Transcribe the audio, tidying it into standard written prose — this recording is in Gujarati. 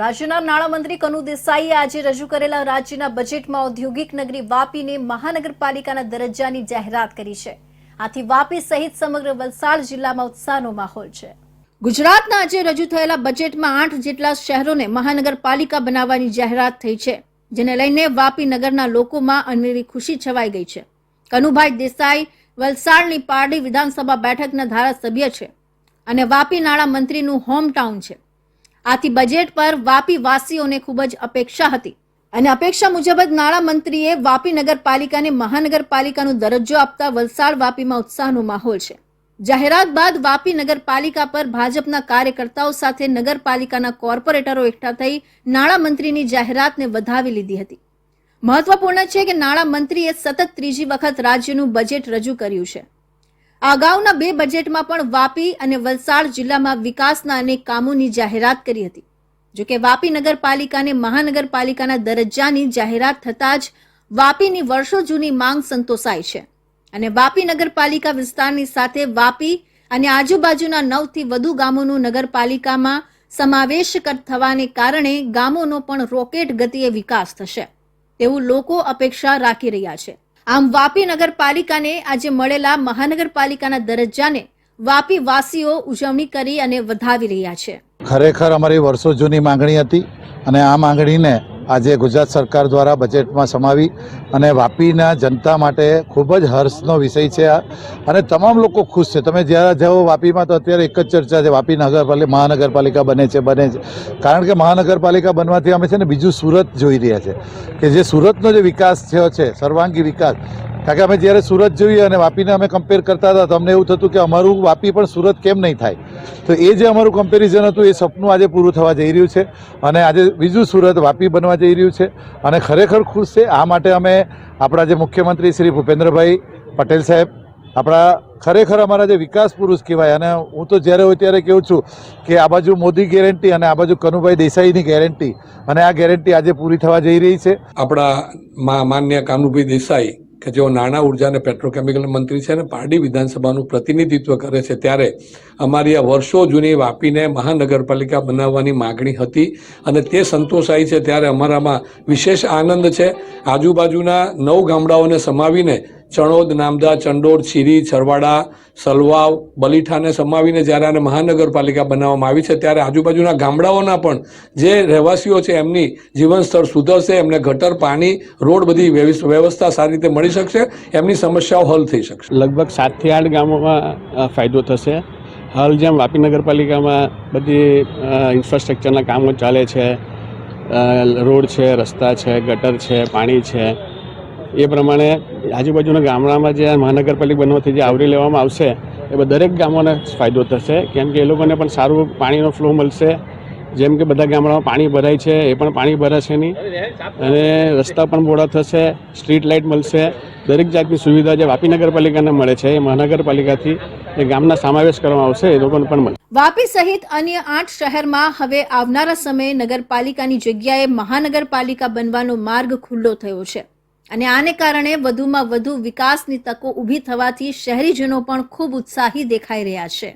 રાજ્યના નાણામંત્રી કનુ દેસાઈએ આજે રજૂ કરેલા રાજ્યના બજેટમાં ઔદ્યોગિક નગરી વાપીને મહાનગરપાલિકાના દરજ્જાની જાહેરાત કરી છે। આથી વાપી સહિત સમગ્ર વલસાડ જિલ્લામાં ઉત્સાહનો માહોલ છે। ગુજરાતના આજે રજૂ થયેલા બજેટમાં 8 જેટલા શહેરોને મહાનગરપાલિકા બનાવવાની જાહેરાત થઈ છે, જેને લઈને વાપી નગરના લોકોમાં અનેરી ખુશી છવાઈ ગઈ છે। કનુભાઈ દેસાઈ વલસાડની પારડી વિધાનસભા બેઠકના ધારાસભ્ય છે અને વાપી નાણામંત્રીનું હોમટાઉન છે। આથી બજેટ પર વાપી વાસીઓને ખૂબ જ અપેક્ષા હતી અને અપેક્ષા મુજબ જ નાણામંત્રીએ વાપી નગરપાલિકાને મહાનગરપાલિકાનો દરજ્જો આપતા વલસાડ વાપીમાં ઉત્સાહનો માહોલ છે। જાહેરાત બાદ વાપી નગરપાલિકા પર ભાજપના કાર્યકર્તાઓ સાથે નગરપાલિકાના કોર્પોરેટરો એકઠા થઈ નાણામંત્રીની જાહેરાતને વધાવી લીધી હતી। મહત્વપૂર્ણ છે કે નાણામંત્રીએ સતત ત્રીજી વખત રાજ્યનું બજેટ રજૂ કર્યું છે। અગાઉના 2 બજેટમાં પણ વાપી અને વલસાડ જિલ્લામાં વિકાસના અનેક કામોની જાહેરાત કરી હતી। જો કે વાપી નગરપાલિકાને મહાનગરપાલિકાના દરજ્જાની જાહેરાત થતાં જ વાપીની વર્ષો જૂની માંગ સંતોષાઈ છે અને વાપી નગરપાલિકા વિસ્તારની સાથે વાપી અને આજુબાજુના 9 થી વધુ ગામોનું નગરપાલિકામાં સમાવેશ થવાને કારણે ગામોનો પણ રોકેટ ગતિએ વિકાસ થશે તેવું લોકો અપેક્ષા રાખી રહ્યા છે। આમ વાપી નગરપાલિકાને આજે મળેલા મહાનગરપાલિકાના દરજ્જાને વાપી વાસીઓ ઉજવણી કરી અને વધાવી રહ્યા છે। ખરેખર અમારી વર્ષો જૂની માંગણી હતી અને આ માંગણીને આજે ગુજરાત સરકાર દ્વારા બજેટમાં સમાવી અને વાપીના જનતા માટે ખૂબ જ હર્ષનો વિષય છે અને તમામ લોકો ખુશ છે। તમે જ્યારે જાઓ વાપીમાં તો અત્યારે એક જ ચર્ચા છે, વાપી મહાનગરપાલિકા બને છે। કારણ કે મહાનગરપાલિકા બનવાથી અમે છે ને બીજું સુરત જોઈ રહ્યા છે કે જે સુરતનો જે વિકાસ થયો છે, સર્વાંગી વિકાસ। કારણ કે અમે જ્યારે સુરત જોઈએ અને વાપીને અમે કમ્પેર કરતા હતા તો અમને એવું થતું કે અમારું વાપી પણ સુરત કેમ નહીં થાય, તો એ જે અમારું કમ્પેરિઝન હતું એ સપનું આજે પૂરું થવા જઈ રહ્યું છે અને આજે બીજું સુરત વાપી બનવા જઈ રહ્યું છે અને ખરેખર ખુશ છે। આ માટે અમે આપણા જે મુખ્યમંત્રી શ્રી ભૂપેન્દ્રભાઈ પટેલ સાહેબ આપણા ખરેખર અમારા જે વિકાસ પુરુષ કહેવાય અને હું તો જ્યારે હોય ત્યારે કહું છું કે આ બાજુ મોદી ગેરંટી અને આ બાજુ કનુભાઈ દેસાઈની ગેરંટી અને આ ગેરંટી આજે પૂરી થવા જઈ રહી છે। આપણા માન્ય કાનુભાઈ દેસાઈ કે જેઓ નાણાં ઉર્જા અને પેટ્રોકેમિકલ મંત્રી છે અને પારડી વિધાનસભાનું પ્રતિનિધિત્વ કરે છે, ત્યારે અમારી આ વર્ષો જૂની વાપીને મહાનગરપાલિકા બનાવવાની માગણી હતી અને તે સંતોષાઈ છે, ત્યારે અમારામાં વિશેષ આનંદ છે। આજુબાજુના 9 ગામડાઓને સમાવીને ચણોદ, નામદા, ચંડોળ, છીરી, છરવાડા, સલવાવ, બલીઠાને સમાવીને જ્યારે આને મહાનગરપાલિકા બનાવવામાં આવી છે, ત્યારે આજુબાજુના ગામડાઓના પણ જે રહેવાસીઓ છે એમની જીવન સ્તર સુધરશે, એમને ગટર, પાણી, રોડ બધી વ્યવસ્થા સારી રીતે મળી શકશે, એમની સમસ્યાઓ હલ થઈ શકશે। લગભગ 7 થી 8 ગામોમાં ફાયદો થશે। હાલ જેમ વાપી નગરપાલિકામાં બધી ઇન્ફ્રાસ્ટ્રક્ચરના કામો ચાલે છે, રોડ છે, રસ્તા છે, ગટર છે, પાણી છે, એ પ્રમાણે આજુબાજુના ગામડામાં જે મહાનગરપાલિકા બનવાથી જે આવરી લેવામાં આવશે એ દરેક ગામોને ફાયદો થશે, કેમ કે એ લોકોને પણ સારું પાણીનો ફ્લો મળશે। જેમ કે બધા ગામડામાં પાણી ભરાય છે એ પણ પાણી ભરાશે નહીં અને રસ્તા પણ પહોળા થશે, સ્ટ્રીટ લાઇટ મળશે, દરેક જાતની સુવિધા જે વાપી નગરપાલિકાને મળે છે એ મહાનગરપાલિકાથી એ ગામના સમાવેશ કરવામાં આવશે, એ લોકોને પણ મળે। વાપી સહિત અન્ય 8 શહેરમાં હવે આવનારા સમયે નગરપાલિકાની જગ્યાએ મહાનગરપાલિકા બનવાનો માર્ગ ખુલ્લો થયો છે અને આને કારણે વધુમાં વધુ વિકાસની તકો ઊભી થવાથી શહેરીજનો પણ ખૂબ ઉત્સાહી દેખાઈ રહ્યા છે।